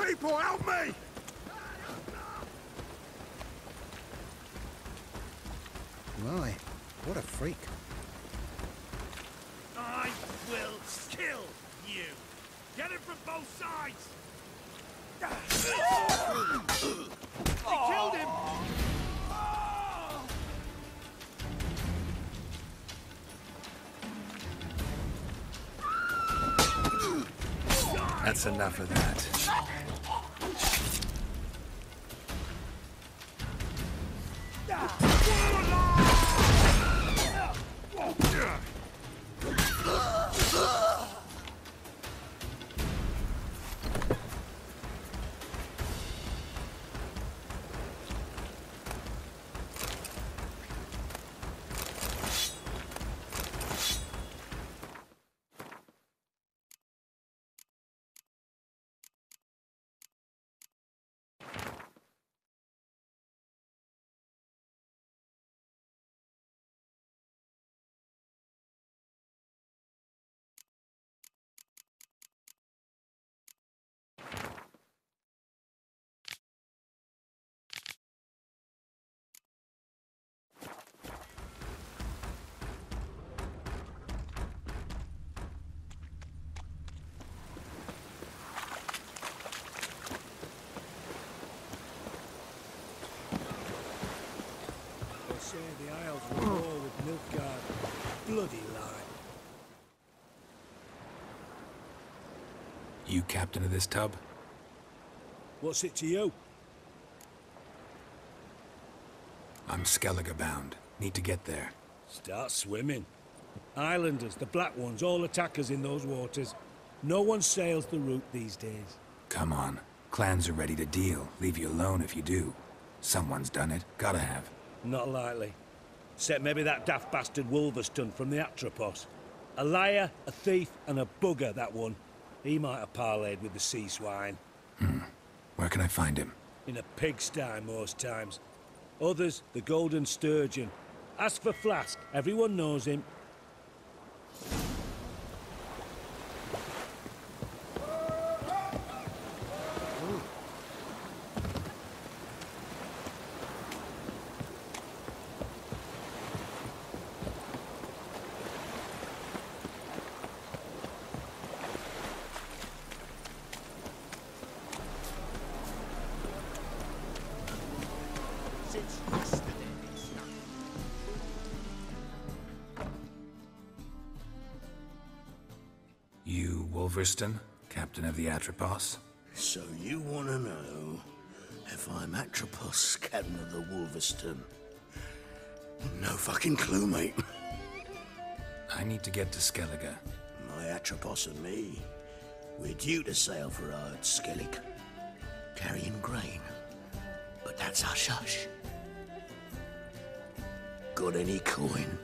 people, help me! My, what a freak. I will kill you! Get it from both sides! They killed him! That's enough of that. The aisles were all with milk guard. Bloody lie. You captain of this tub? What's it to you? I'm Skellige bound. Need to get there. Start swimming. Islanders, the black ones, all attackers in those waters. No one sails the route these days. Come on. Clans are ready to deal. Leave you alone if you do. Someone's done it. Gotta have. Not likely. Except maybe that daft bastard Wolverstone from the Atropos. A liar, a thief, and a bugger, that one. He might have parlayed with the sea swine. Where can I find him? In a pigsty most times. Others, the Golden Sturgeon. Ask for Flask. Everyone knows him. You Wolverstone, captain of the Atropos? So you want to know if I'm Atropos, captain of the Wolverstone? No fucking clue, mate. I need to get to Skellige. My Atropos and me, we're due to sail for our Skellige, carrying grain. But that's hush-hush. Got any coin?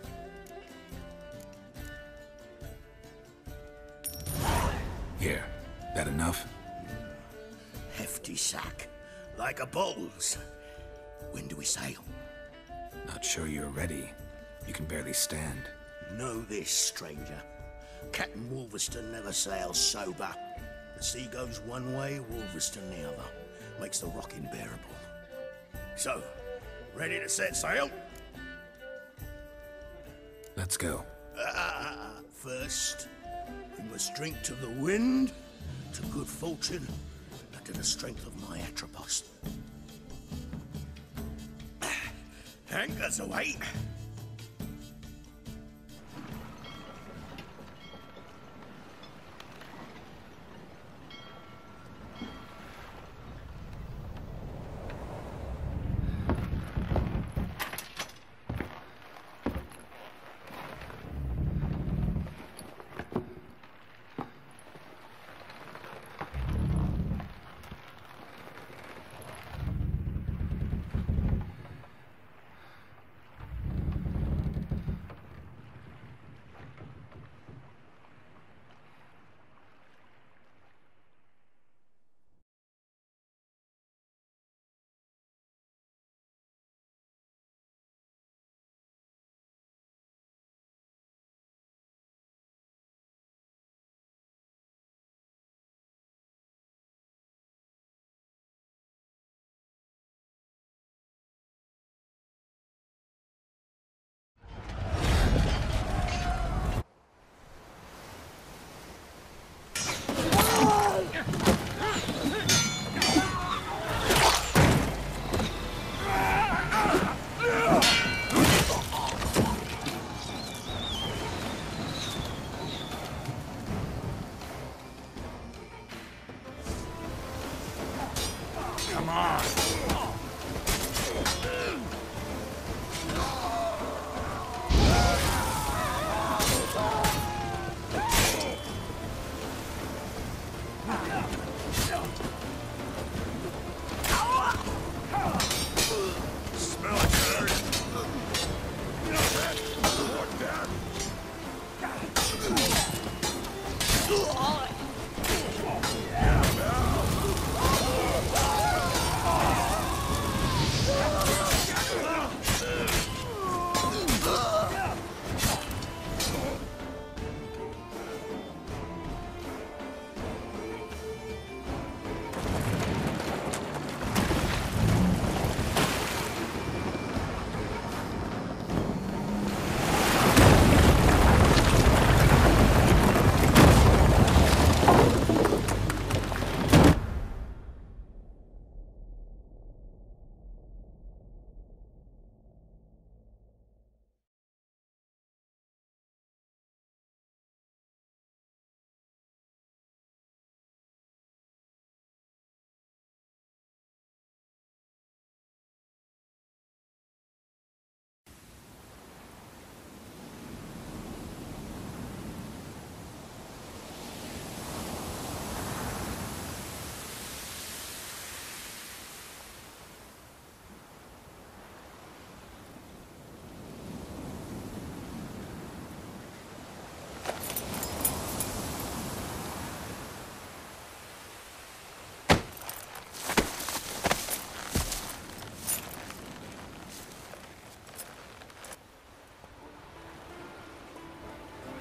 Here. That enough? Hefty sack, like a bull's. When do we sail? Not sure you're ready. You can barely stand. Know this, stranger. Captain Wolverstone never sails sober. The sea goes one way, Wolverstone the other. Makes the rocking bearable. So, ready to set sail? Let's go. First, we must drink to the wind, to good fortune, and to the strength of my Atropos. Anchors away!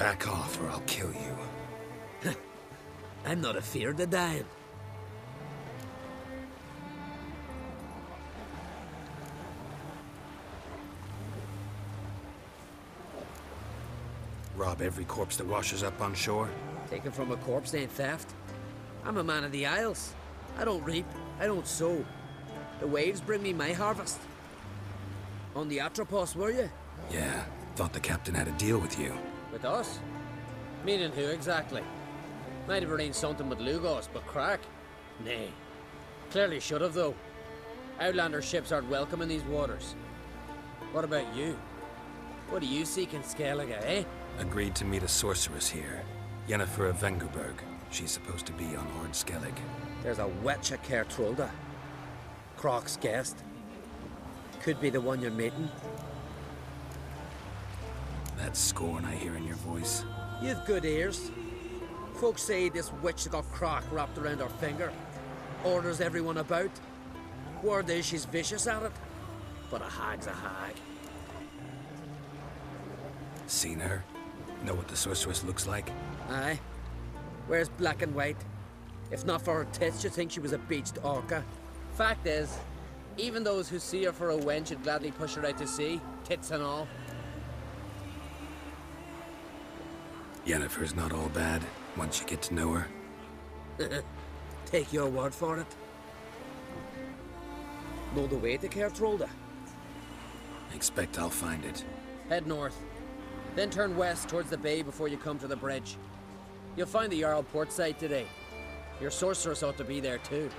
Back off or I'll kill you. I'm not afeard of dying. Rob every corpse that washes up on shore? Taken from a corpse ain't theft. I'm a man of the Isles. I don't reap, I don't sow. The waves bring me my harvest. On the Atropos, were you? Yeah, thought the captain had a deal with you. With us? Meaning who exactly? Might have arranged something with Lugos, but crack? Nay. Clearly should have, though. Outlander ships aren't welcome in these waters. What about you? What do you seek in Skellige, eh? Agreed to meet a sorceress here. Yennefer of Vengerberg. She's supposed to be on Lord Skellige. There's a witch at Kertrolda. Croc's guest. Could be the one you're meeting. That scorn I hear in your voice. You've good ears. Folks say this witch got Croc wrapped around her finger. Orders everyone about. Word is she's vicious at it. But a hag's a hag. Seen her? Know what the sorceress looks like? Aye. Wears black and white. If not for her tits, you'd think she was a beached orca. Fact is, even those who see her for a wench would gladly push her out to sea, tits and all. Yennefer's not all bad, once you get to know her. Take your word for it. Know the way to Kertrolda? Expect I'll find it. Head north. Then turn west towards the bay before you come to the bridge. You'll find the Jarl port site today. Your sorceress ought to be there too.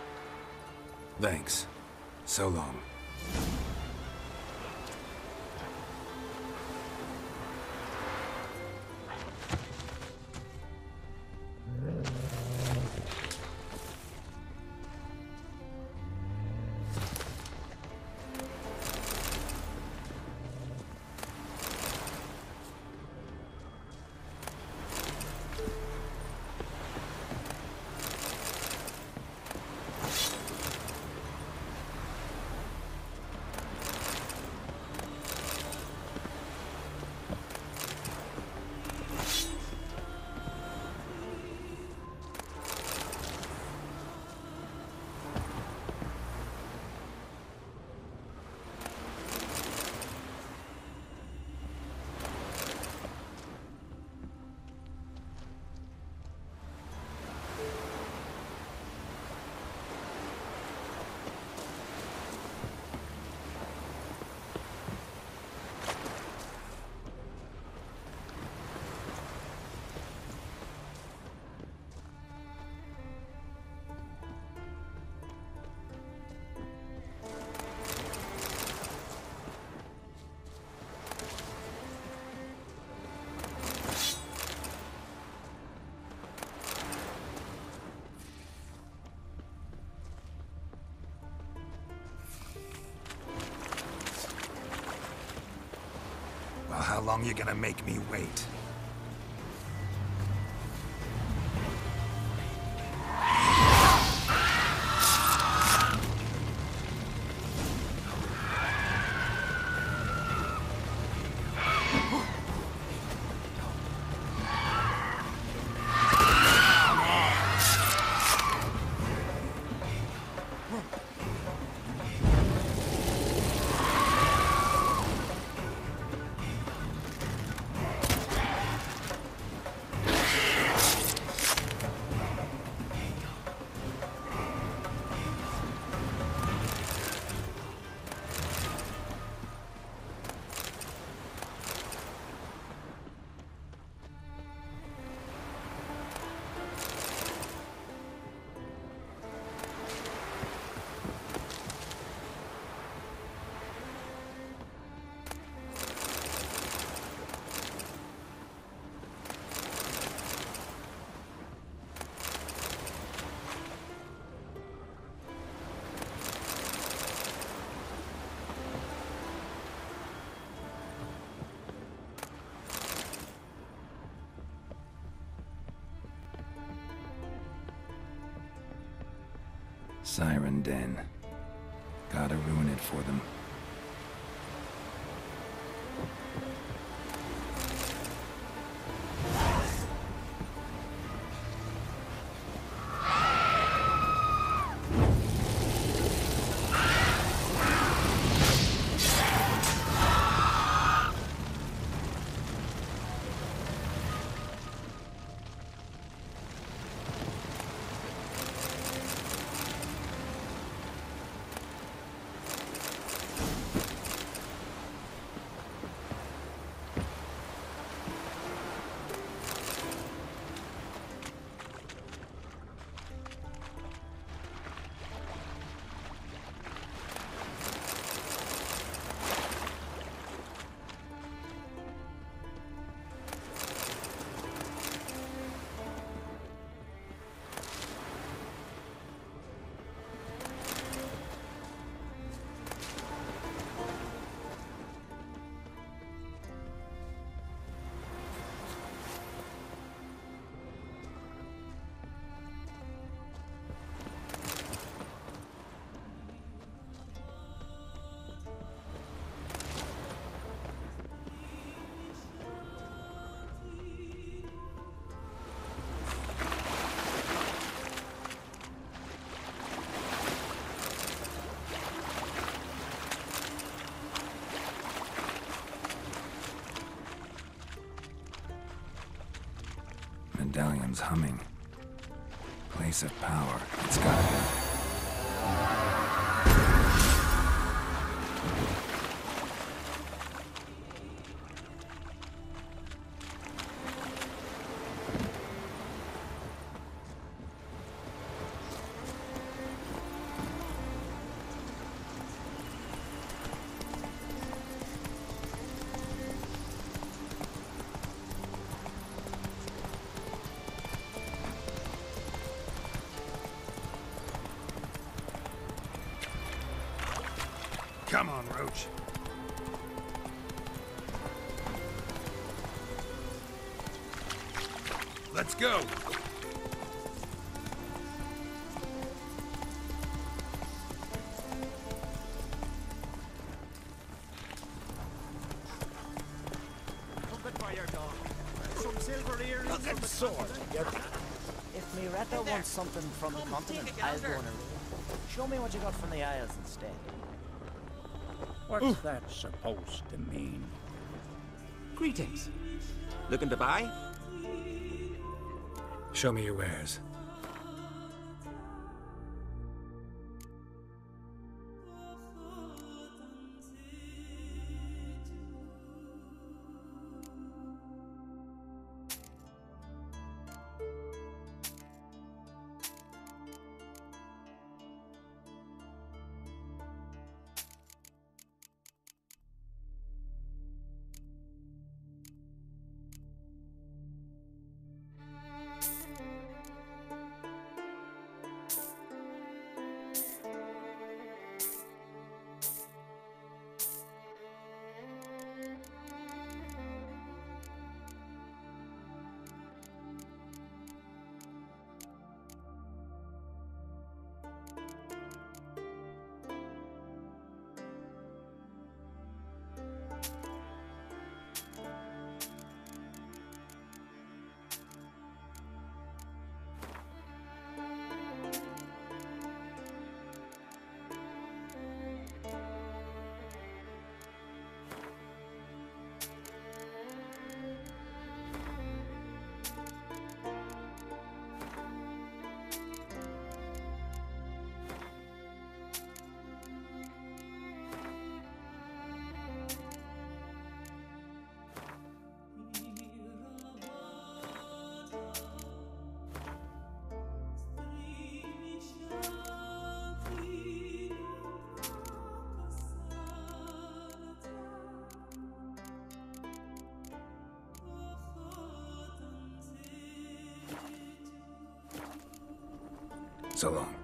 Thanks. So long. Well, how long you gonna make me wait? Siren Den. Gotta ruin it for them. medallion's humming. Place of power. It's gotta be. Come on, Roach. Let's go. Some silver ears. Look at sword. If Miretta wants something from the continent, I'll go on a raid. Show me what you got from the Isles instead. What's that supposed to mean? Greetings. Looking to buy? Show me your wares. So long.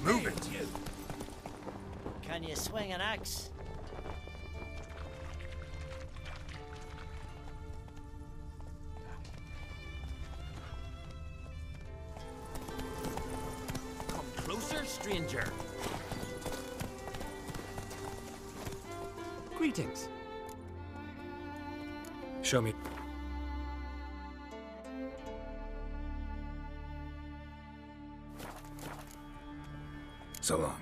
Move it. Can you swing an axe? Come closer, stranger. Greetings. Show me. So long.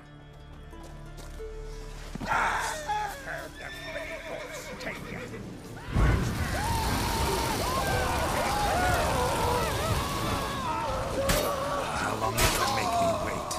How long you gonna make me wait?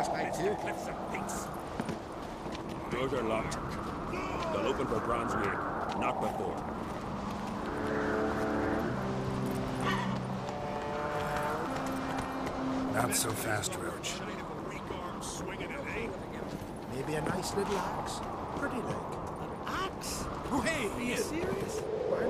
last night, too. Cliffs of Peace. Doors are locked. They'll open for Brunswick, not before. Not so fast, Roach. Maybe a nice little axe. Pretty like. Axe? Hey, are you serious? Why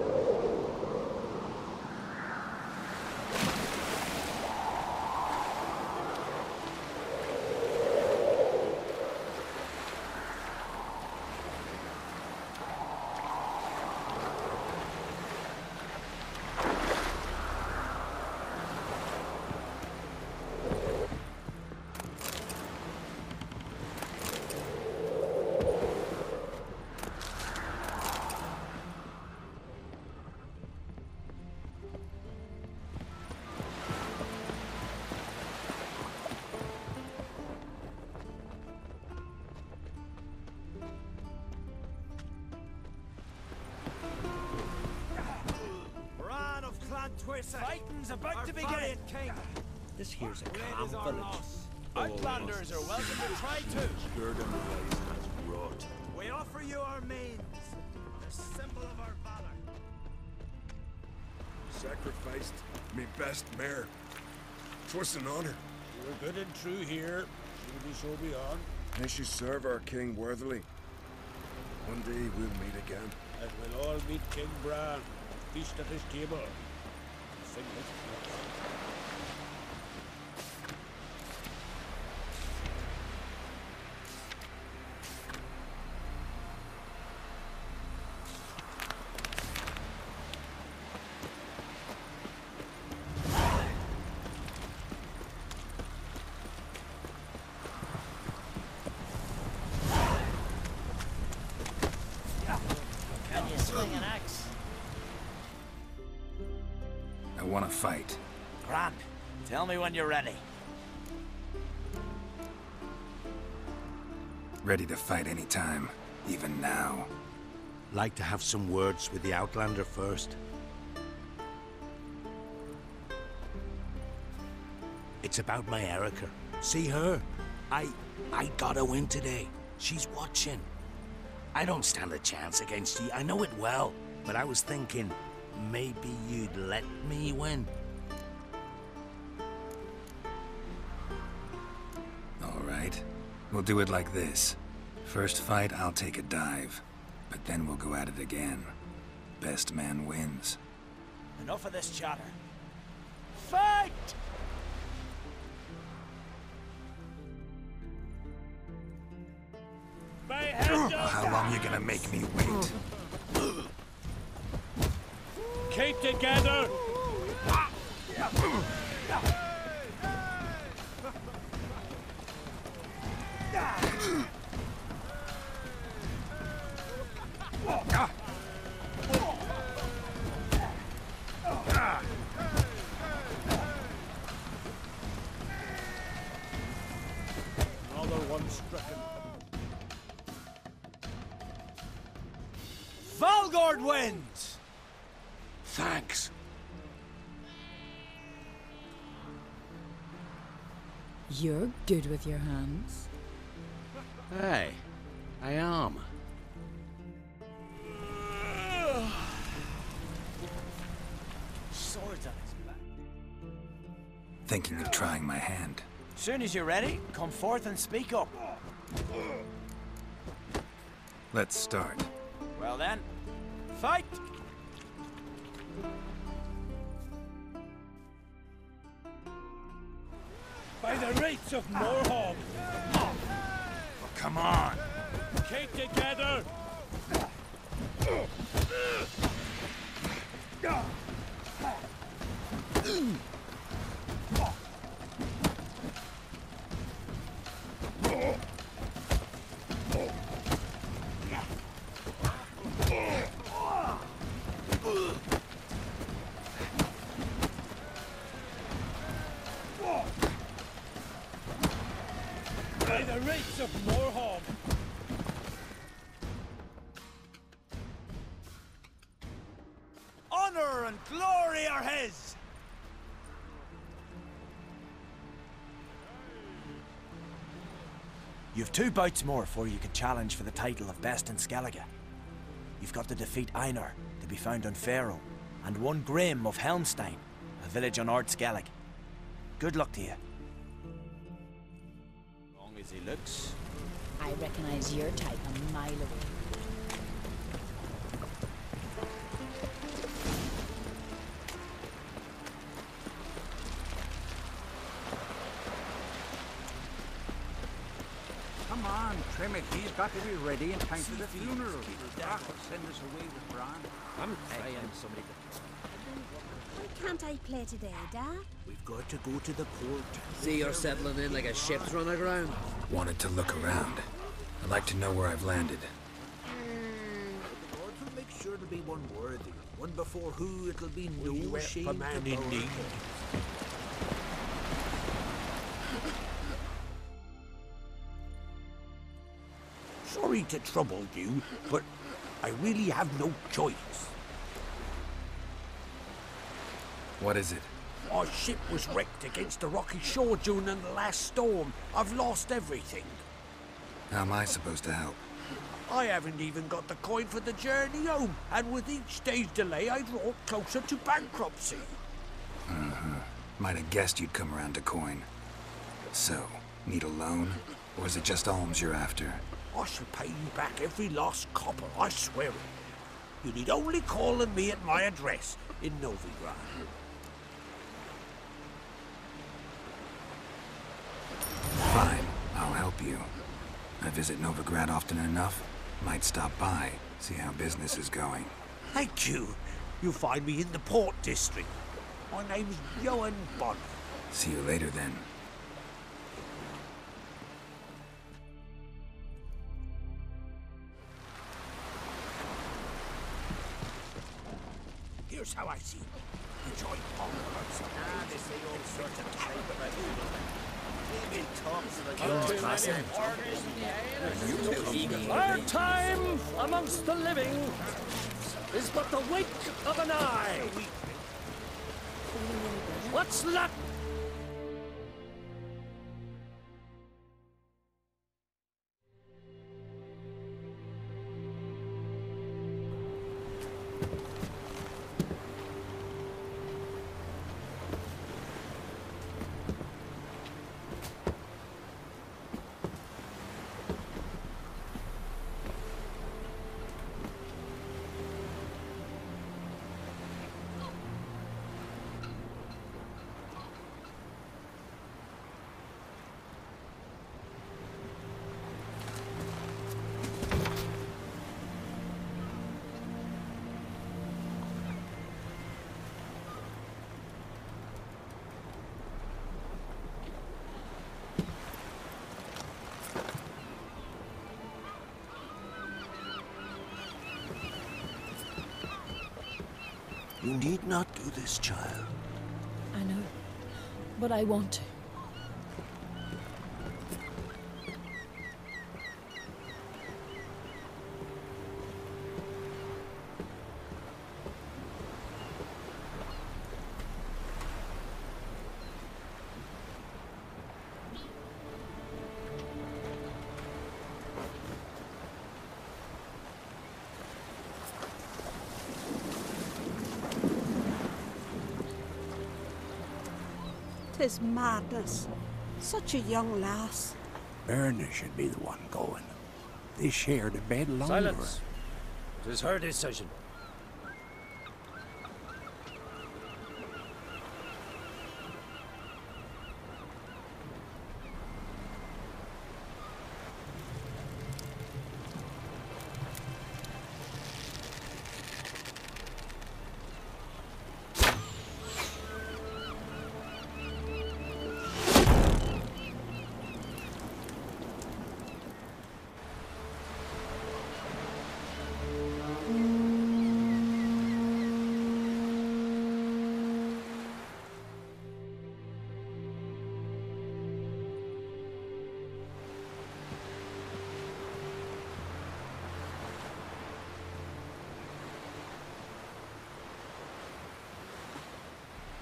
Fighting's about to begin. King. This here's a calm village. Outlanders are welcome to try too. Jurgen has wrought. We offer you our mains, the symbol of our valor. Sacrificed me best mare. 'Twas an honor. We're good and true here. Duty so beyond. May she serve our king worthily. One day we'll meet again. And we'll all meet King Bran. Feast at his table. Sing his praise. Can you swing an axe? I want to fight. Grant, tell me when you're ready. Ready to fight anytime, even now. Like to have some words with the Outlander first. It's about my Erica. See her? I got a win today. She's watching. I don't stand a chance against you. I know it well. But I was thinking, maybe you'd let me win. All right. We'll do it like this. First fight, I'll take a dive. But then we'll go at it again. Best man wins. Enough of this chatter. Fight! How long you gonna make me wait? Keep together! Another one stricken. Valgord wins! Thanks. You're good with your hands. Hey, I am. Swords on his back. Thinking of trying my hand. Soon as you're ready, come forth and speak up. Let's start. Well then, fight! By the rates of Morhog! Come on! Keep together! By the rates of Morhog! Honor and glory are his! You've 2 bouts more before you can challenge for the title of Best in Skellige. You've got to defeat Einar, to be found on Faroe, and 1 Grim of Helmstein, a village on Ard Skellig. Good luck to you. Long as he looks. I recognize your type a mile away. Come on, trim it. He's got to be ready in time for the funeral. Doc will send us away with Bran. I'm trying somebody Why can't I play today, Dad? We've got to go to the port. See, you're settling in like a ship's run aground. Wanted to look around. I'd like to know where I've landed. The Lord will make sure to be one worthy. One before who it'll be no shame a man in need. Sorry to trouble you, but I really have no choice. What is it? Our ship was wrecked against the rocky shore during the last storm. I've lost everything. How am I supposed to help? I haven't even got the coin for the journey home, and with each day's delay, I draw closer to bankruptcy. Might have guessed you'd come around to coin. So, need a loan? Or is it just alms you're after? I shall pay you back every lost copper, I swear it. You need only call on me at my address in Novigrad. Fine, I'll help you. I visit Novigrad often enough. Might stop by, see how business is going. Thank you. You'll find me in the Port District. My name's Johan Bonner. See you later then. Here's how I see it. Enjoy politics. They say all sorts of talk about Our time amongst the living is but the wink of an eye. What's that? You need not do this, child. I know, but I want to. Tis madness. Such a young lass. Erna should be the one going. They shared a bed longer. Silence. It is her decision.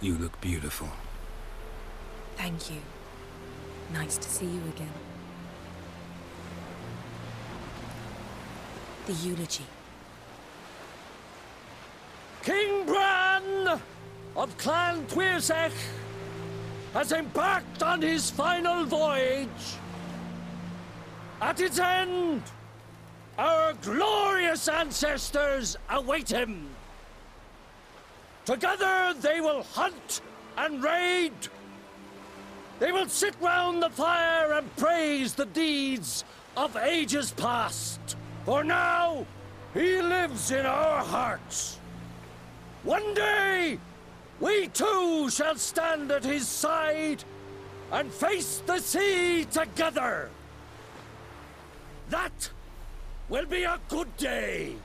You look beautiful. Thank you. Nice to see you again. The eulogy. King Bran of Clan Tuirsech has embarked on his final voyage. At its end, our glorious ancestors await him. Together they will hunt and raid. They will sit round the fire and praise the deeds of ages past. For now, he lives in our hearts. One day, we too shall stand at his side and face the sea together. That will be a good day.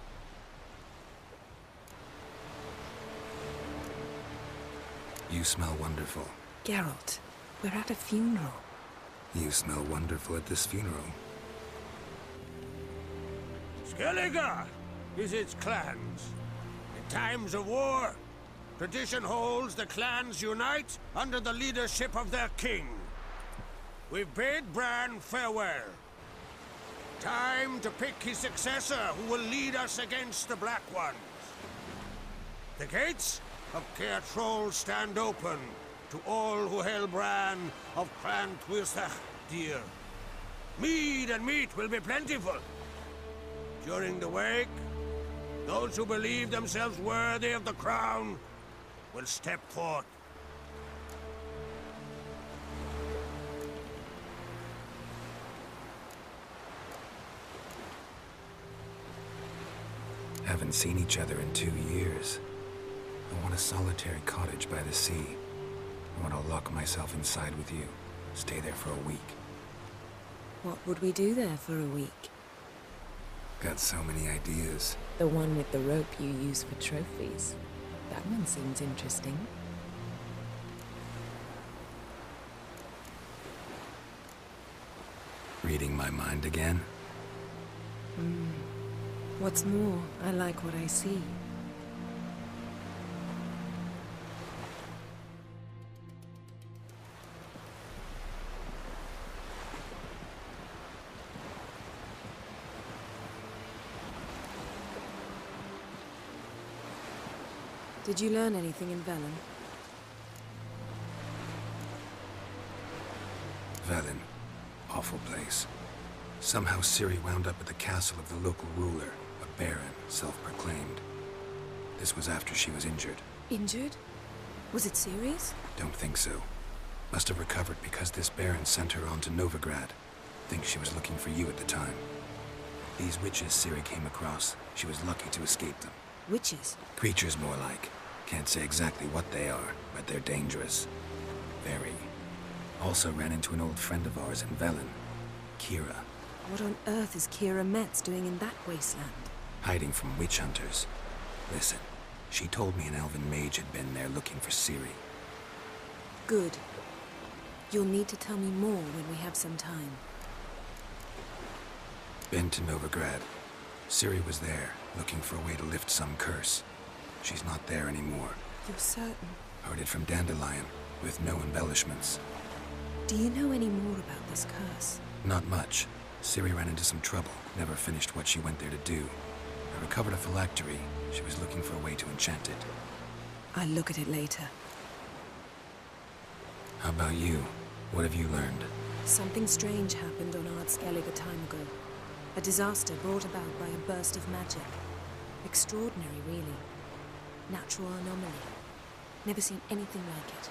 You smell wonderful. Geralt, we're at a funeral. You smell wonderful at this funeral. Skellige visits clans. In times of war, tradition holds the clans unite under the leadership of their king. We've bade Bran farewell. Time to pick his successor who will lead us against the Black Ones. The gates of Caer Troll stand open to all who hail Bran of Clan Tuirsech dear. Mead and meat will be plentiful. During the wake, those who believe themselves worthy of the crown will step forth. Haven't seen each other in 2 years. I want a solitary cottage by the sea. I want to lock myself inside with you. Stay there for a week. What would we do there for a week? Got so many ideas. The one with the rope you use for trophies. That one seems interesting. Reading my mind again? What's more, I like what I see. Did you learn anything in Velen? Velen. Awful place. Somehow Ciri wound up at the castle of the local ruler, a baron, self-proclaimed. This was after she was injured. Injured? Was it serious? Don't think so. Must have recovered because this baron sent her on to Novigrad. Think she was looking for you at the time. These witches Ciri came across, she was lucky to escape them. Witches? Creatures more like. Can't say exactly what they are, but they're dangerous. Very. Also ran into an old friend of ours in Velen, Kira. What on earth is Kira Metz doing in that wasteland? Hiding from witch hunters. Listen, she told me an elven mage had been there looking for Ciri. Good. You'll need to tell me more when we have some time. Been to Novigrad. Ciri was there, looking for a way to lift some curse. She's not there anymore. You're certain? Heard it from Dandelion, with no embellishments. Do you know any more about this curse? Not much. Ciri ran into some trouble, never finished what she went there to do. I recovered a phylactery. She was looking for a way to enchant it. I'll look at it later. How about you? What have you learned? Something strange happened on Skellige a time ago. A disaster brought about by a burst of magic. Extraordinary, really. Natural anomaly. Never seen anything like it.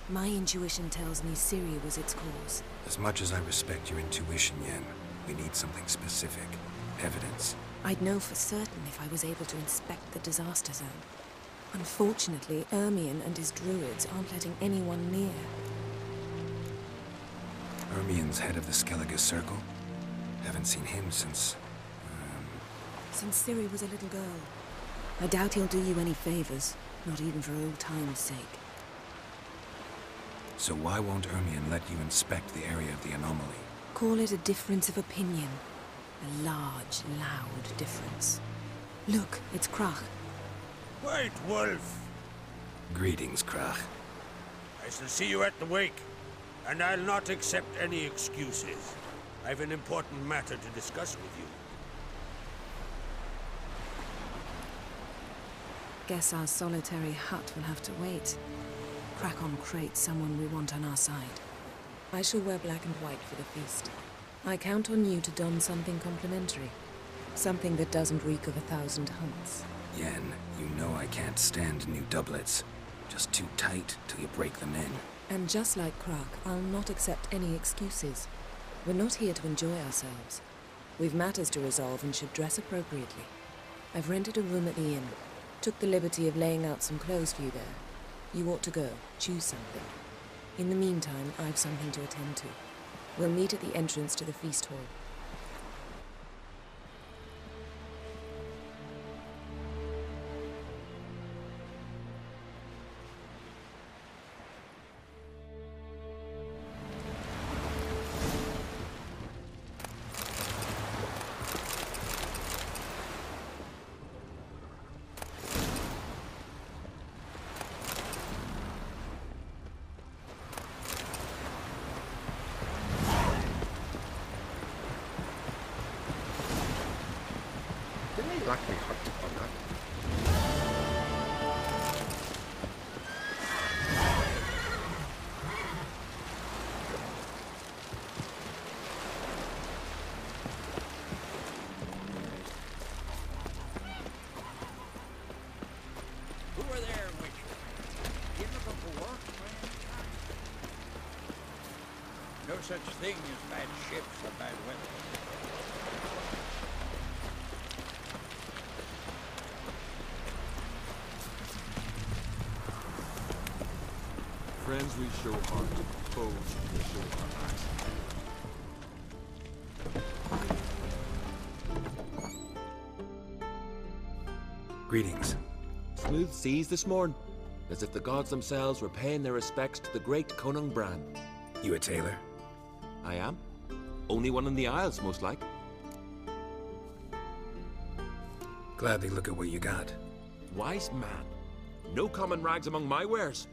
My intuition tells me Ciri was its cause. As much as I respect your intuition, Yen, we need something specific. Evidence. I'd know for certain if I was able to inspect the disaster zone. Unfortunately, Ermion and his druids aren't letting anyone near. Ermion's head of the Skellige Circle? Haven't seen him since... Since Ciri was a little girl. I doubt he'll do you any favors, not even for old time's sake. So why won't Ermion let you inspect the area of the anomaly? Call it a difference of opinion. A large, loud difference. Look, it's Krach. White Wolf! Greetings, Krach. I shall see you at the wake, and I'll not accept any excuses. I've an important matter to discuss with you. Guess our solitary hut will have to wait. Crack on crate someone we want on our side. I shall wear black and white for the feast. I count on you to don something complimentary. Something that doesn't reek of 1,000 hunts. Yen, you know I can't stand new doublets. Just too tight till you break them in. And just like Krak, I'll not accept any excuses. We're not here to enjoy ourselves. We've matters to resolve and should dress appropriately. I've rented a room at the inn. Took the liberty of laying out some clothes for you there. You ought to go. Choose something. In the meantime, I've something to attend to. We'll meet at the entrance to the feast hall. Black me hot on that. Who are there, Witcher? You looking for work? No such thing as bad ships or bad weather. Friends we show heart, foes we show heart. Greetings. Smooth seas this morn, as if the gods themselves were paying their respects to the great Conung Bran. You a tailor? I am. Only one in the Isles, most like. Gladly look at what you got. Wise man. No common rags among my wares.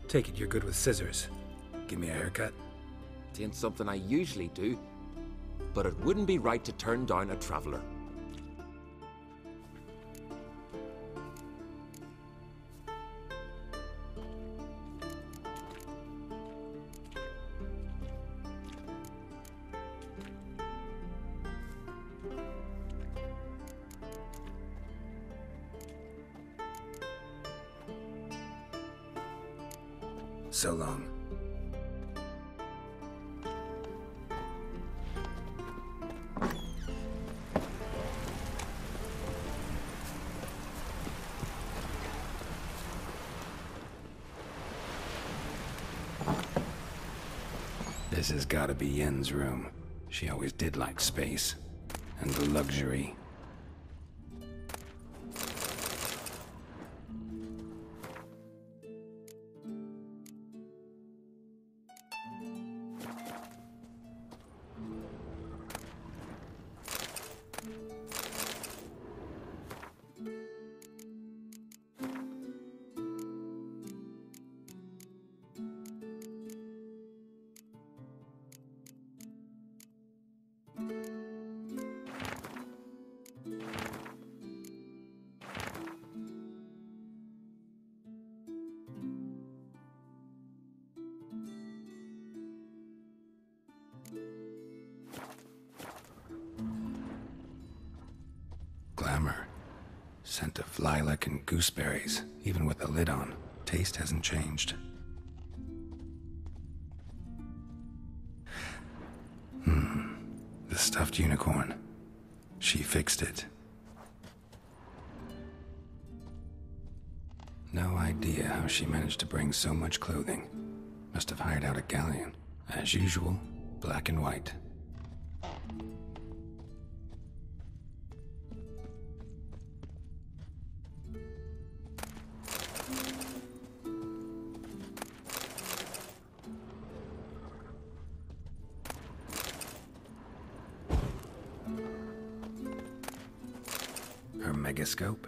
Take it you're good with scissors. Give me a haircut. It ain't something I usually do, but it wouldn't be right to turn down a traveler. So long. This has gotta be Yen's room. She always did like space. And luxury. Glamour. Scent of lilac and gooseberries, even with the lid on. Taste hasn't changed. The stuffed unicorn. She fixed it. No idea how she managed to bring so much clothing. Must have hired out a galleon. As usual, black and white. Her megascope?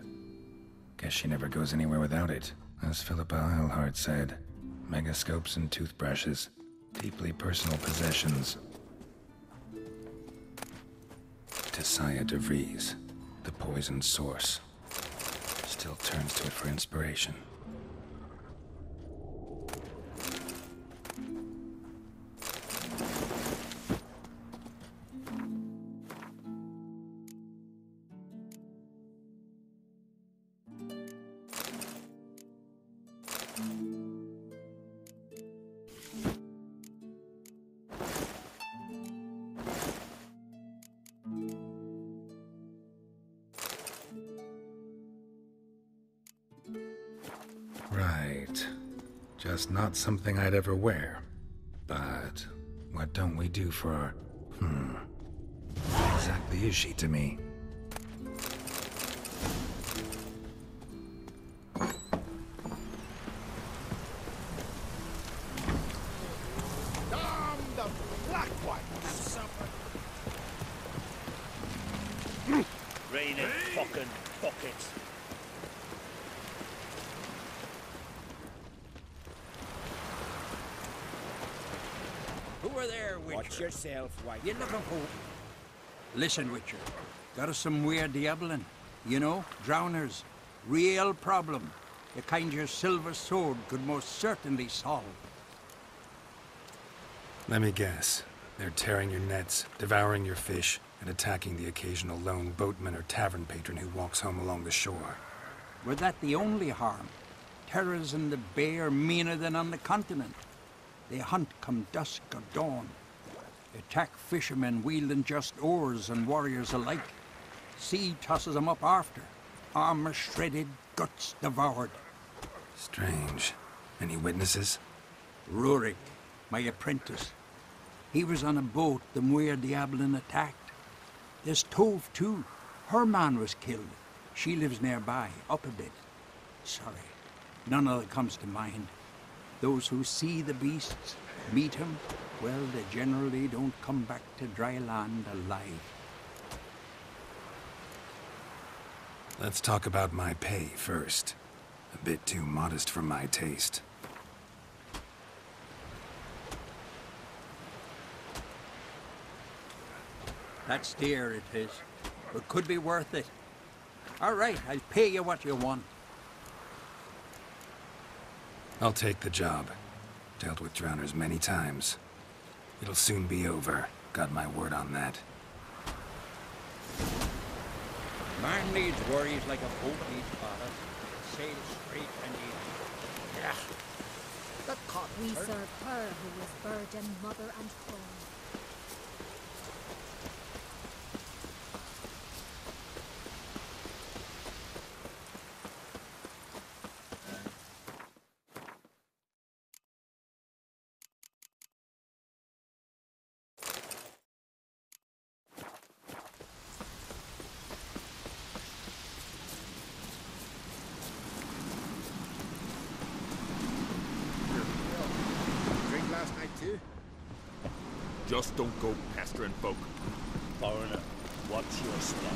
Guess she never goes anywhere without it. As Philippa Eilhart said, megascopes and toothbrushes, deeply personal possessions. Tisaya de Vries, the poisoned source, still turns to it for inspiration. Right. Just not something I'd ever wear. But what don't we do for our... What exactly is she to me? Damn the black white supper! Raining fucking buckets. Who are there, Witcher? Watch yourself, White. You looking for... Listen, Witcher. Got us some weird diabling. You know, drowners. Real problem. The kind your silver sword could most certainly solve. Let me guess. They're tearing your nets, devouring your fish, and attacking the occasional lone boatman or tavern patron who walks home along the shore. Were that the only harm? Terrors in the bay are meaner than on the continent. They hunt come dusk or dawn. Attack fishermen wielding just oars and warriors alike. Sea tosses them up after. Armor shredded, guts devoured. Strange. Any witnesses? Rurik, my apprentice. He was on a boat the Muir Diablin attacked. There's Tove, too. Her man was killed. She lives nearby, up a bit. Sorry, none of it comes to mind. Those who see the beasts, meet him, well, they generally don't come back to dry land alive. Let's talk about my pay first. A bit too modest for my taste. That's dear, it is, but could be worth it. All right, I'll pay you what you want. I'll take the job. Dealt with drowners many times. It'll soon be over. Got my word on that. Man needs worries like a boat needs ballast. Sail straight and easy. Yeah. The cotton. We serve her who was virgin, mother and throne. Just don't go pestering folk. Foreigner, watch your step.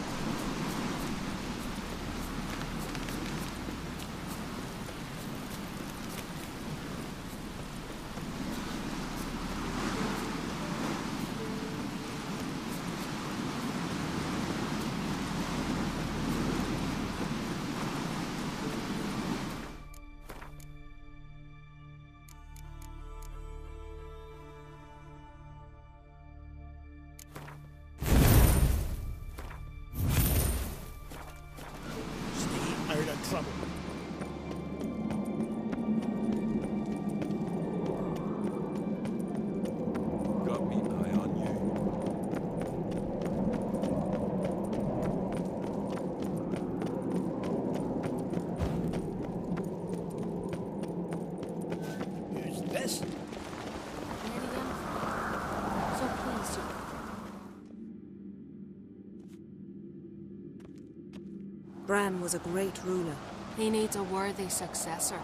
Trouble. Got me eye on you. Who's this? So pleased you. Bran was a great ruler. He needs a worthy successor.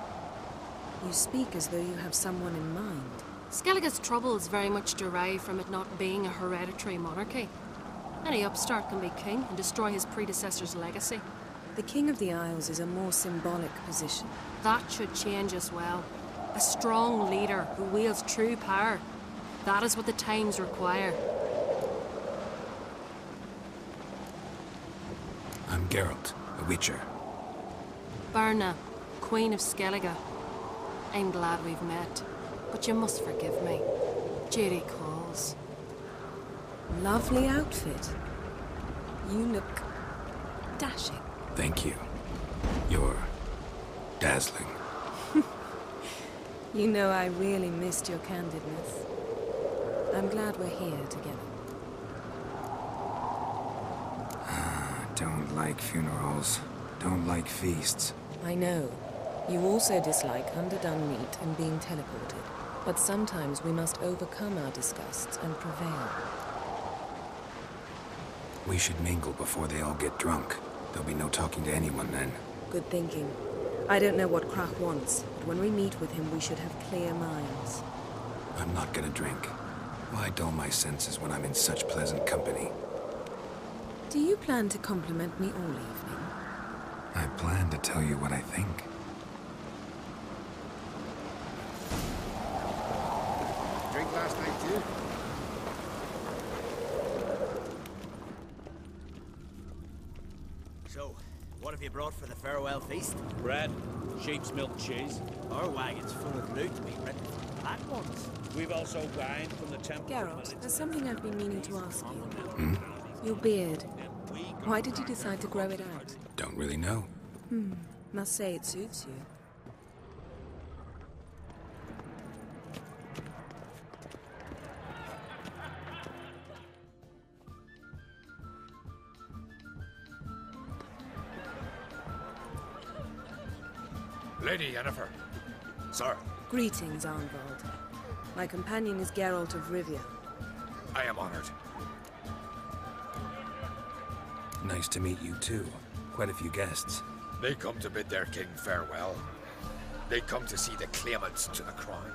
You speak as though you have someone in mind. Skellige's troubles very much derive from it not being a hereditary monarchy. Any upstart can be king and destroy his predecessor's legacy. The King of the Isles is a more symbolic position. That should change as well. A strong leader who wields true power. That is what the times require. I'm Geralt, a Witcher. Birna, Queen of Skellige. I'm glad we've met, but you must forgive me. Judy calls. Lovely outfit. You look dashing. Thank you. You're dazzling. You know, I really missed your candidness. I'm glad we're here together. Don't like funerals. Don't like feasts. I know. You also dislike underdone meat and being teleported. But sometimes we must overcome our disgusts and prevail. We should mingle before they all get drunk. There'll be no talking to anyone then. Good thinking. I don't know what Krach wants, but when we meet with him, we should have clear minds. I'm not gonna drink. Why dull my senses when I'm in such pleasant company? Do you plan to compliment me all evening? I plan to tell you what I think. Drink last night too? So, what have you brought for the farewell feast? Bread, sheep's milk cheese. Our wagon's full of loot to be written from fat ones. We've also wine from the temple. Geralt, there's something I've been meaning to ask you. Your beard. Why did you decide to grow it out? Don't really know. Must say it suits you. Lady Yennefer. Sir. Greetings, Arnvald. My companion is Geralt of Rivia. I am honored. Nice to meet you too. Quite a few guests. They come to bid their king farewell. They come to see the claimants to the crown.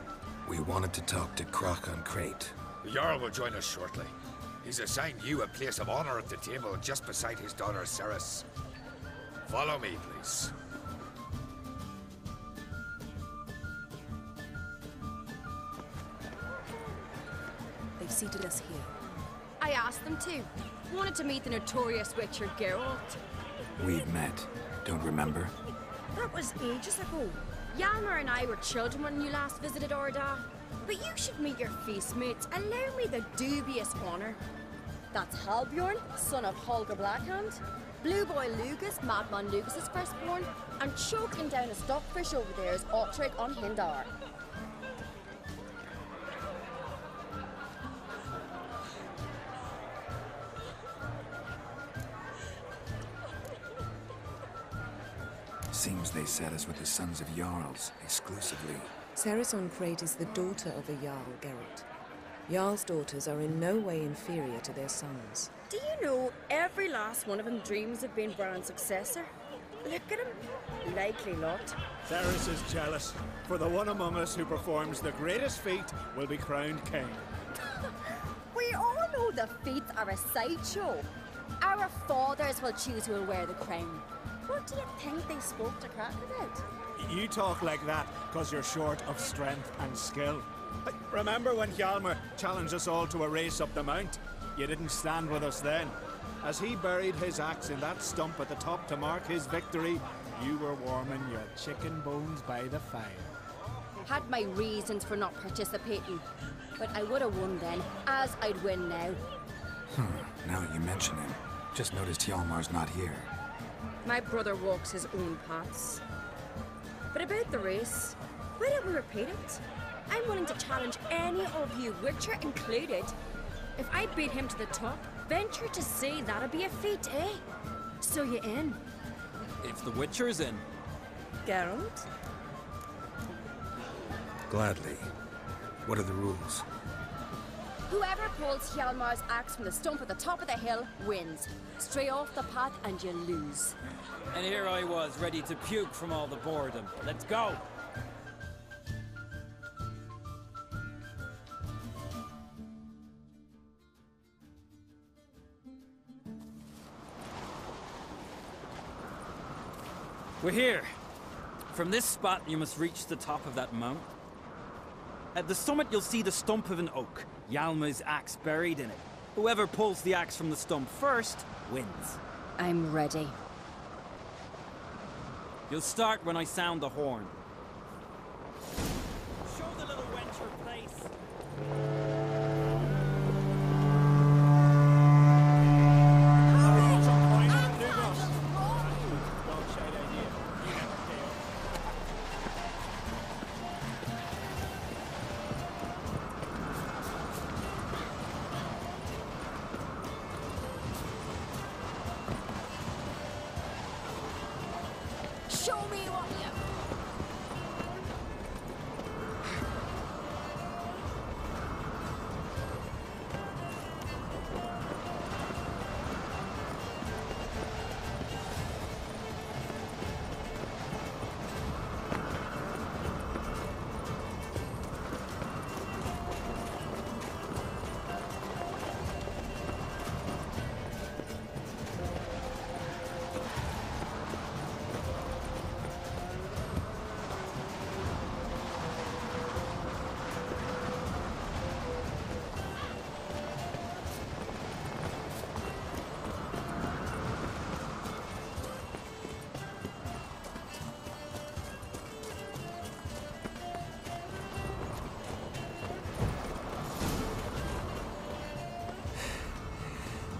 We wanted to talk to Krach on Crate. The Jarl will join us shortly. He's assigned you a place of honor at the table just beside his daughter Ceres. Follow me, please. They've seated us here. I asked them to. Wanted to meet the notorious Witcher Geralt. We've met. Don't remember? That was ages ago. Hjalmar and I were children when you last visited Orda. But you should meet your feast mates. Allow me the dubious honor. That's Halbjorn, son of Holger Blackhand. Blue Boy Lugas, Madman Lugas's firstborn. And choking down a stockfish over there is Ottrig on Hindar. Seems they set us with the sons of Jarls, exclusively. Ceres on Crate is the daughter of a Jarl, Geralt. Jarl's daughters are in no way inferior to their sons. Do you know every last one of them dreams of being Bran's successor? Look at him. Likely not. Ceres is jealous, for the one among us who performs the greatest feat will be crowned king. We all know the feats are a sideshow. Our fathers will choose who will wear the crown. What do you think they spoke to Krach about? You talk like that because you're short of strength and skill. Remember when Hjalmar challenged us all to a race up the mount? You didn't stand with us then. As he buried his axe in that stump at the top to mark his victory, you were warming your chicken bones by the fire. Had my reasons for not participating, but I would have won then, as I'd win now. Now that you mention him, just noticed Hjalmar's not here. My brother walks his own paths. But about the race, why don't we repeat it? I'm willing to challenge any of you, Witcher included. If I beat him to the top, venture to say that'd be a feat, eh? So you in? If the Witcher's in. Geralt? Gladly. What are the rules? Whoever pulls Hjalmar's axe from the stump at the top of the hill wins. Stray off the path and you lose. And here I was, ready to puke from all the boredom. Let's go! We're here. From this spot, you must reach the top of that mountain. At the summit, you'll see the stump of an oak. Yalma's axe buried in it. Whoever pulls the axe from the stump first wins. I'm ready. You'll start when I sound the horn. Show the little wench her place. Show me what you...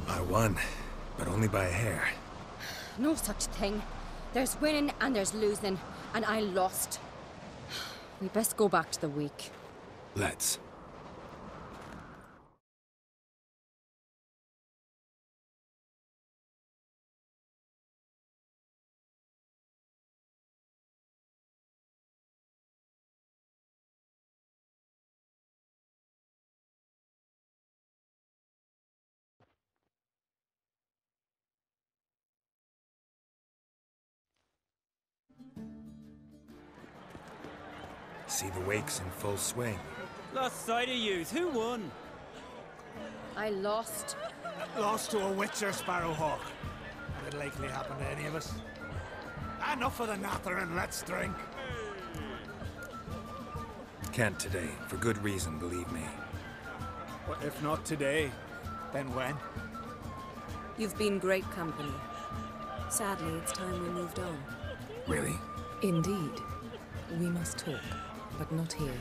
I won, but only by a hair. No such thing. There's winning and there's losing, and I lost. We best go back to the week. Let's. See the wakes in full swing. Lost sight of yous. Who won? I lost. Lost to a witcher, Sparrowhawk. That'd likely happen to any of us. Enough of the natter and let's drink. Can't today, for good reason, believe me. Well, if not today, then when? You've been great company. Sadly, it's time we moved on. Really? Indeed. We must talk, but not here.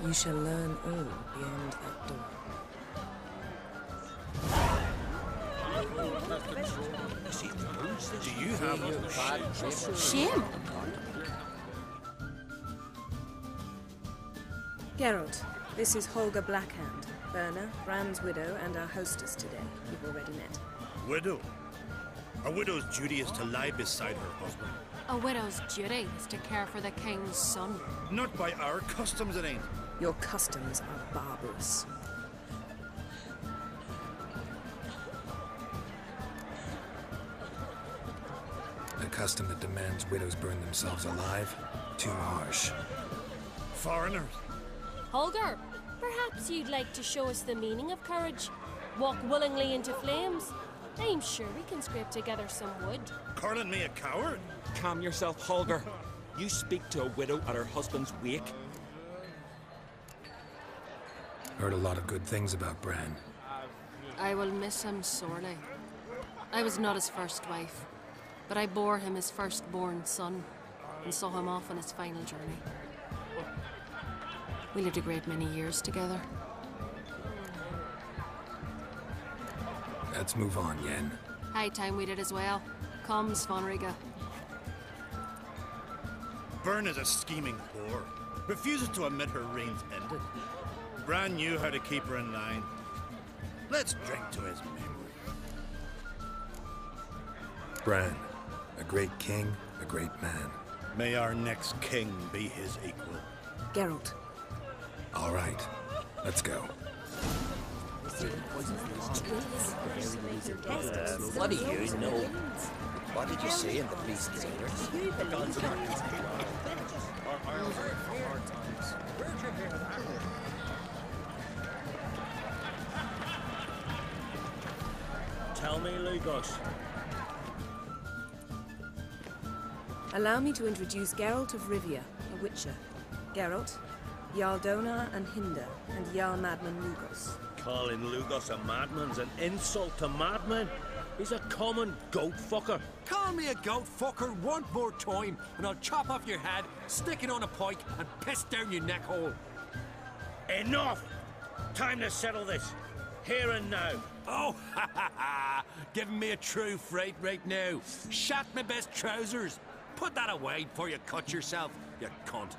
You shall learn all beyond that door. Do you have Shame. Geralt, this is Holger Blackhand, Berna, Bran's widow, and our hostess today. You've already met. Widow? A widow's duty is to lie beside her husband. A widow's duty is to care for the king's son. Not by our customs, it ain't. Your customs are barbarous. A custom that demands widows burn themselves alive? Too harsh. Foreigners. Holger, perhaps you'd like to show us the meaning of courage? Walk willingly into flames? I'm sure we can scrape together some wood. Calling me a coward? Calm yourself, Holger. You speak to a widow at her husband's wake. Heard a lot of good things about Bran. I will miss him sorely. I was not his first wife, but I bore him his firstborn son and saw him off on his final journey. We lived a great many years together. Let's move on, Yen. High time we did as well. Come, Svanriga. Byrne is a scheming whore. Refuses to admit her reign's ended. Bran knew how to keep her in line. Let's drink to his memory. Bran, a great king, a great man. May our next king be his equal. Geralt. All right, let's go. What do you know? What did you say in the beast's ears? Tell me, Lugos. Allow me to introduce Geralt of Rivia, a witcher. Geralt, Jarl Donar and Hinder, and Jarl Madman Lugos. Calling Lugos a madman's an insult to madmen. He's a common goat fucker. Call me a goat fucker one more time, and I'll chop off your head, stick it on a pike, and piss down your neck hole. Enough! Time to settle this. Here and now. Oh, ha ha ha! Giving me a true fright right now. Shat my best trousers. Put that away before you cut yourself, you cunt.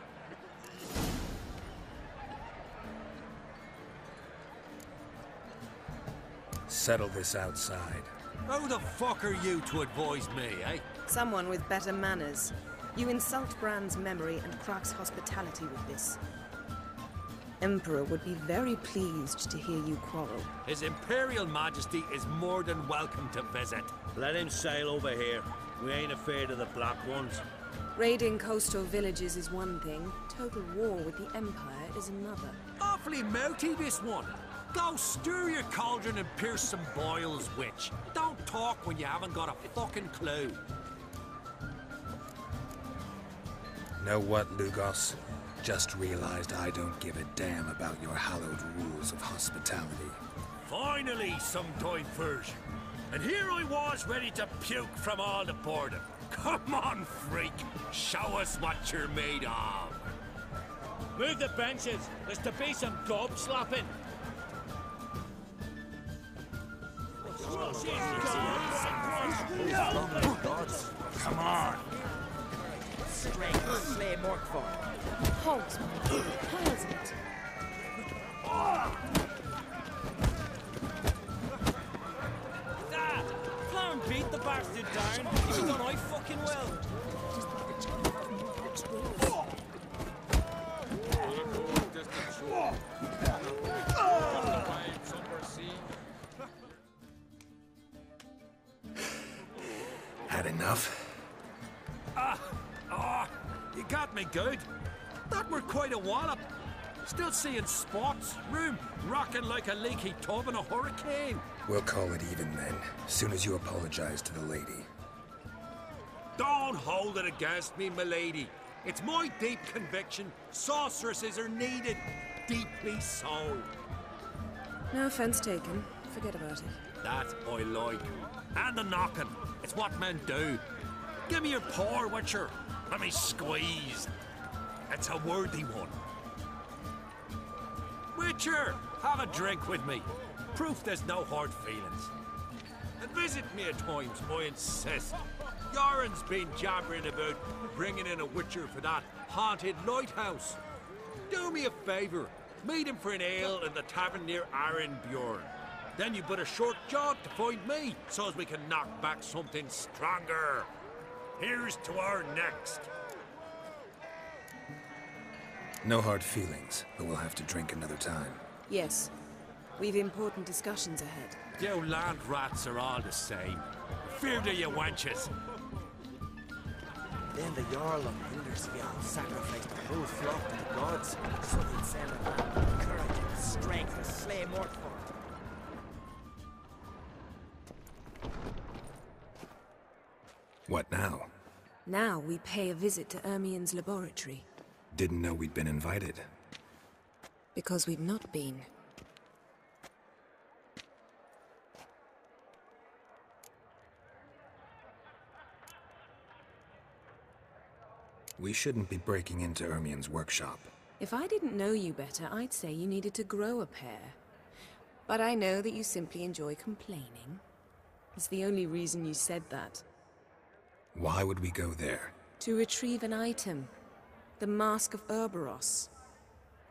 Settle this outside. Who the fuck are you to advise me, eh? Someone with better manners. You insult Bran's memory and Crach's hospitality with this. Emperor would be very pleased to hear you quarrel. His Imperial Majesty is more than welcome to visit. Let him sail over here. We ain't afraid of the Black Ones. Raiding coastal villages is one thing. Total war with the Empire is another. Awfully mouty, this one. Go stir your cauldron and pierce some boils, witch. Don't talk when you haven't got a fucking clue. Know what, Lugos? Just realized I don't give a damn about your hallowed rules of hospitality. Finally, some diversion. And here I was ready to puke from all the boredom. Come on, freak. Show us what you're made of. Move the benches. There's to be some gob slapping. Come on. Strength, slay Morkford. Hogs, piles of it. Dad! Clown beat the bastard down. He's done I fucking well. Had enough? You got me good. That were quite a wallop. Still seeing spots, room rocking like a leaky tub in a hurricane. We'll call it even then, soon as you apologize to the lady. Don't hold it against me, milady. It's my deep conviction sorceresses are needed. Deeply so. No offense taken. Forget about it. That I like. And the knocking. It's what men do. Give me your paw, Witcher. Let me squeeze. It's a worthy one. Witcher, have a drink with me. Proof there's no hard feelings. And visit me at times, I insist. Yoren's been jabbering about bringing in a Witcher for that haunted lighthouse. Do me a favour. Meet him for an ale in the tavern near Arenbjorn. Then you've but a short job to find me, so as we can knock back something stronger. Here's to our next. No hard feelings, but we'll have to drink another time. Yes. We've important discussions ahead. You land rats are all the same. Fear to you wenches. Then the Jarl of Hindersfjall sacrificed the whole flock to the gods, so they'd send a man with courage and strength to slay Morkford. What now? Now we pay a visit to Ermien's laboratory. Didn't know we'd been invited. Because we've not been. We shouldn't be breaking into Ermien's workshop. If I didn't know you better, I'd say you needed to grow a pair. But I know that you simply enjoy complaining. It's the only reason you said that. Why would we go there? To retrieve an item. The Mask of Urboros.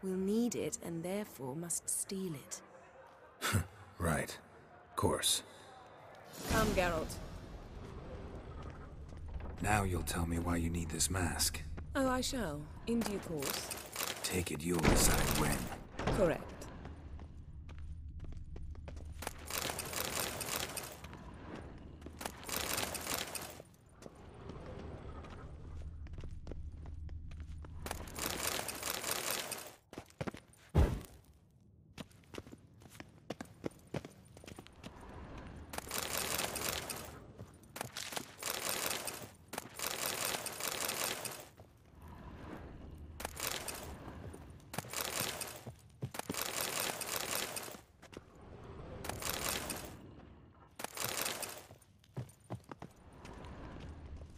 We'll need it, and therefore must steal it. Right. Course. Come, Geralt. Now you'll tell me why you need this mask. Oh, I shall. In due course. Take it you'll decide when. Correct.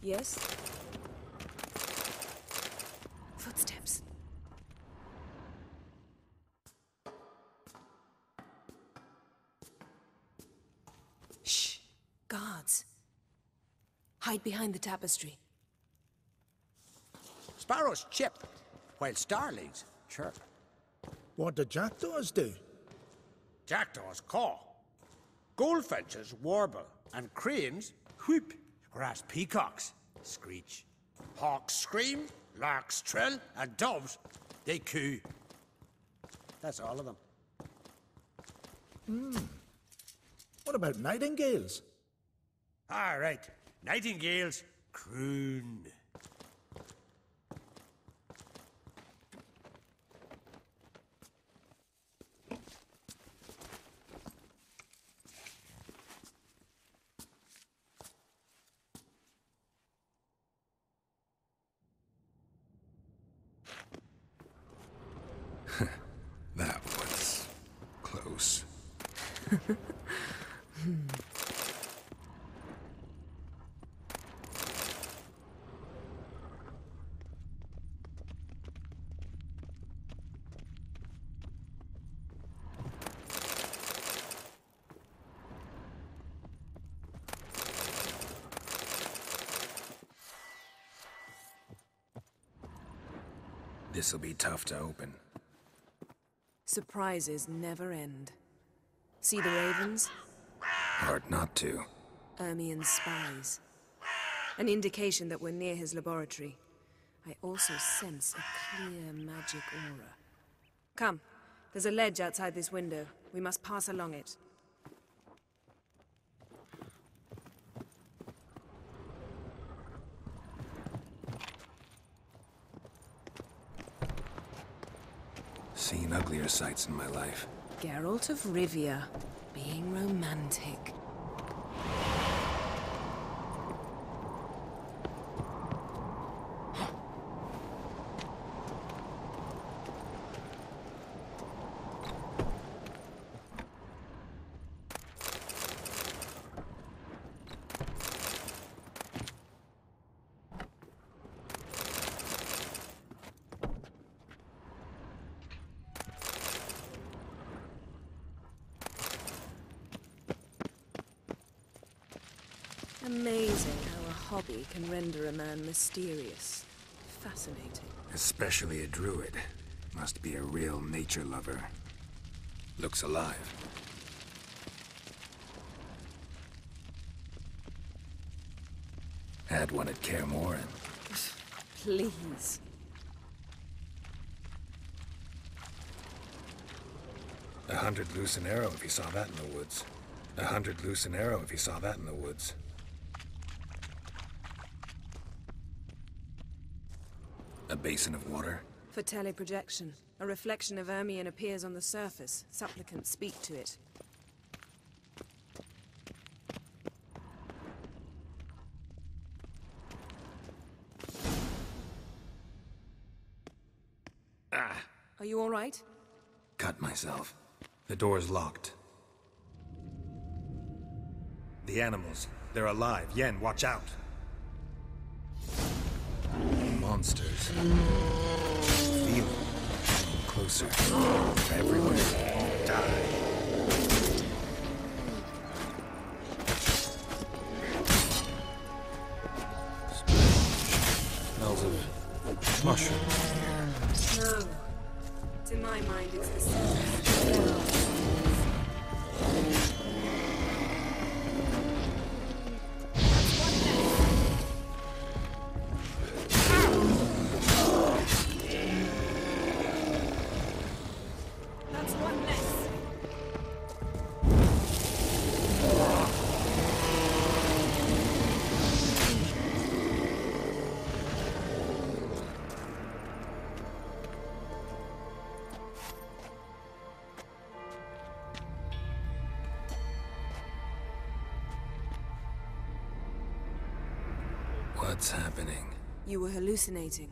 Yes? Footsteps. Shh! Guards. Hide behind the tapestry. Sparrows chip, while starlings chirp. What do jackdaws do? Jackdaws caw. Goldfinches warble, and cranes whoop, whereas peacocks screech. Hawks scream, larks trill, and doves, they coo. That's all of them. What about nightingales? All right, nightingales croon. That was close. This'll be tough to open. Surprises never end. See the ravens? Hard not to. Ermien's spies. An indication that we're near his laboratory. I also sense a clear magic aura. Come, there's a ledge outside this window. We must pass along it. Seen uglier sights in my life. Geralt of Rivia, being romantic. Amazing how a hobby can render a man mysterious. Fascinating. Especially a druid. Must be a real nature lover. Looks alive. Had one at Kaer Morhen. Please. $100 loose an arrow if he saw that in the woods. $100 loose an arrow if he saw that in the woods. A basin of water? For teleprojection. A reflection of Ermien appears on the surface. Supplicants speak to it. Ah! Are you all right? Cut myself. The door's locked. The animals. They're alive. Yen, watch out. Monsters. Feel them. Closer. Everywhere. Die. Smells of mushrooms. No. To my mind, it's the scent. What's happening? You were hallucinating.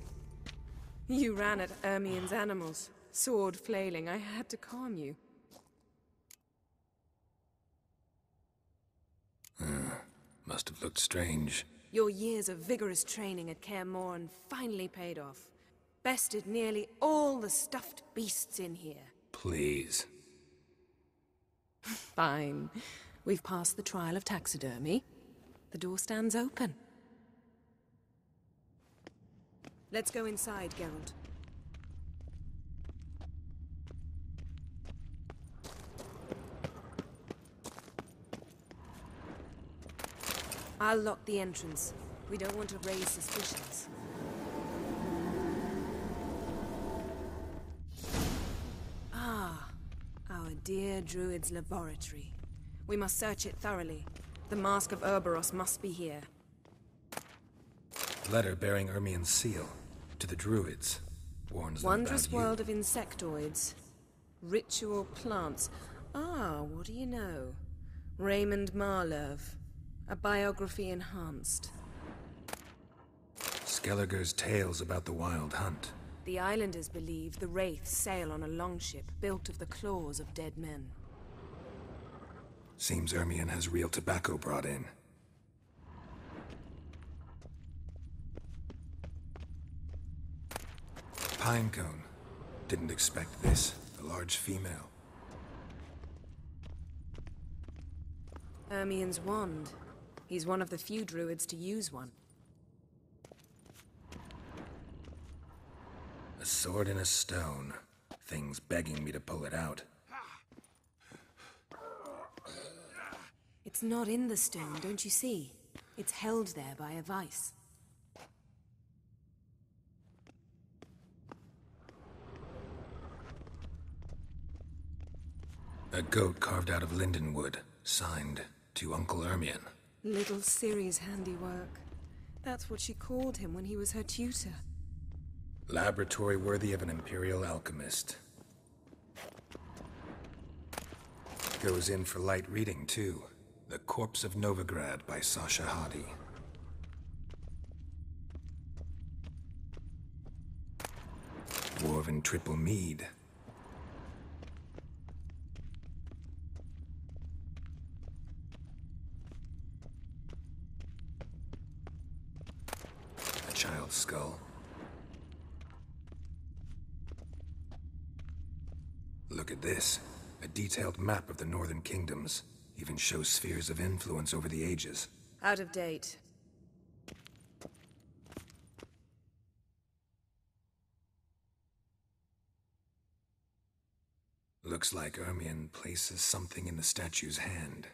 You ran at Ermien's animals, sword flailing. I had to calm you. Must have looked strange. Your years of vigorous training at Kaer Morhen finally paid off. Bested nearly all the stuffed beasts in here. Please. Fine. We've passed the trial of taxidermy. The door stands open. Let's go inside, Geralt. I'll lock the entrance. We don't want to raise suspicions. Ah, our dear Druid's laboratory. We must search it thoroughly. The Mask of Ouroboros must be here. Letter bearing Ermien's seal. To the Druids. Warns them Wondrous about you. world of insectoids. Ritual plants. Ah, what do you know? Raymond Marlove. A biography enhanced. Skellige's tales about the Wild Hunt. The islanders believe the Wraiths sail on a longship built of the claws of dead men. Seems Ermien has real tobacco brought in. Pinecone. Didn't expect this. A large female. Ermien's wand. He's one of the few druids to use one. A sword and a stone. Thing's begging me to pull it out. It's not in the stone, don't you see? It's held there by a vice. A goat carved out of linden wood. Signed, to Uncle Ermien. Little Ciri's handiwork. That's what she called him when he was her tutor. Laboratory worthy of an imperial alchemist. Goes in for light reading, too. The Corpse of Novigrad by Sasha Hadi. Dwarven triple mead. A child's skull. Look at this. A detailed map of the Northern Kingdoms. Even shows spheres of influence over the ages. Out of date. Looks like Ermien places something in the statue's hand.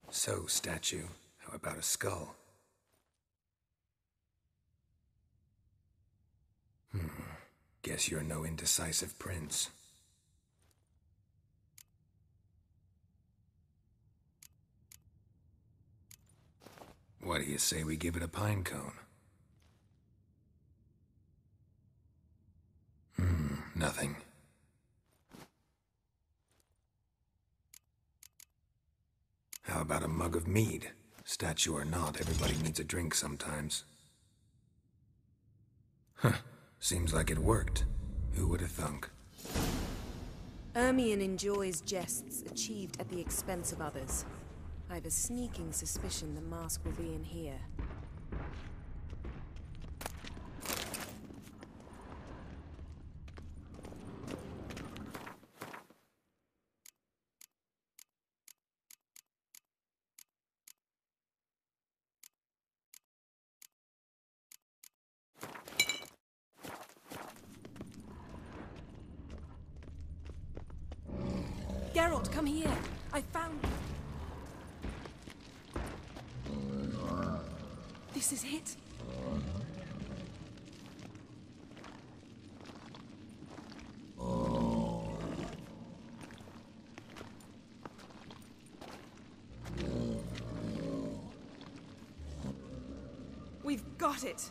So, statue, how about a skull? Guess you're no indecisive prince. What do you say we give it a pine cone? Nothing. How about a mug of mead? Statue or not, everybody needs a drink sometimes. Seems like it worked. Who would have thunk? Ermien enjoys jests achieved at the expense of others. I've a sneaking suspicion the mask will be in here. Geralt, come here! I found... This is it. We've got it.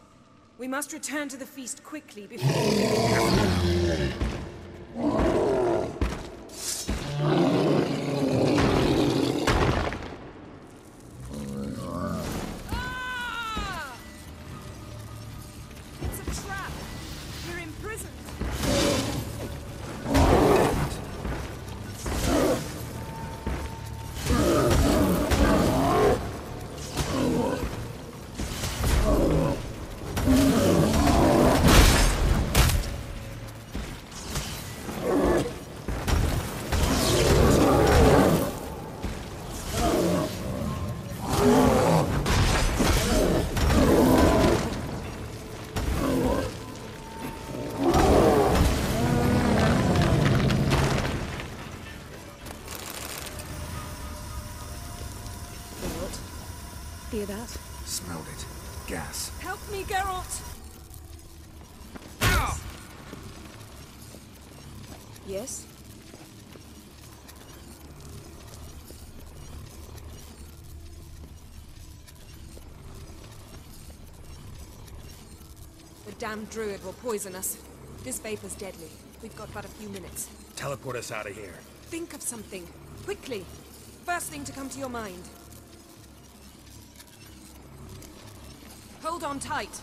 We must return to the feast quickly before... that? Smelled it. Gas. Help me, Geralt! Yes? The damned druid will poison us. This vapor's deadly. We've got but a few minutes. Teleport us out of here. Think of something. Quickly. First thing to come to your mind. Hold on tight.